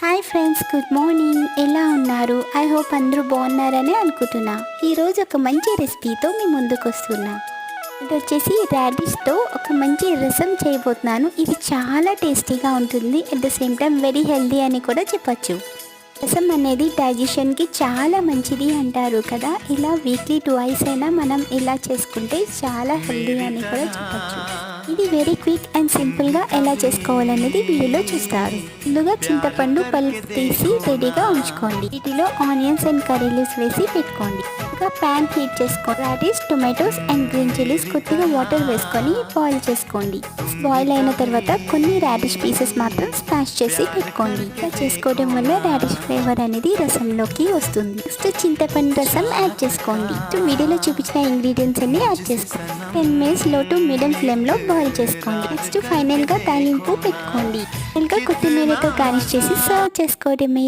Hi friends, good morning. ఎలా ఉన్నారు? I hope అందరూ బాగున్నారని అనుకుంటున్నా. ఈరోజు ఒక మంచి రెసిపీతో మీ ముందుకు వస్తున్నా. ఇది వచ్చేసి రాడిష్తో ఒక మంచి రసం చేయబోతున్నాను. ఇది చాలా టేస్టీగా ఉంటుంది. At the same time very healthy అని కూడా చెప్పచ్చు. రసం అనేది డైజెషన్కి చాలా మంచిది అంటారు కదా. ఇలా వీక్లీ 2 అయినా మనం ఇలా చేసుకుంటే చాలా హెల్దీ అని కూడా చెప్పచ్చు. ఇది వెరీ క్విక్ అండ్ సింపుల్గా ఎలా చేసుకోవాలనేది వీడియోలో చూస్తారు. ముందుగా చింతపండు పల్పు తీసి రెడీగా ఉంచుకోండి. వీటిలో ఆనియన్స్ అండ్ కర్రీ లీవ్స్ వేసి పెట్టుకోండి. ఇంకా ప్యాన్ హీట్ చేసుకోండి. Radish, tomatoes and green chillies కొద్దిగా వాటర్ వేసుకొని బాయిల్ చేసుకోండి. బాయిల్ అయిన తర్వాత కొన్ని రాడిష్ పీసెస్ మాత్రం స్మాష్ చేసి పెట్టుకోండి. ఇలా చేసుకోవడం వల్ల రాడిష్ ఫ్లేవర్ అనేది రసంలోకి వస్తుంది. నెక్స్ట్ చింతపండు రసం యాడ్ చేసుకోండి. వీడియోలో చూపించిన ఇంగ్రీడియంట్స్ అన్ని యాడ్ చేసుకోండి. 10 minutes లో టు మీడియం ఫ్లేమ్లో బాయిల్ చేసుకోండి. నెక్స్ట్ ఫైనల్గా తాలింపు పెట్టుకోండి. ఫైనల్గా కొత్తిమీరతో గార్నిష్ చేసి సర్వ్ చేసుకోవడమే.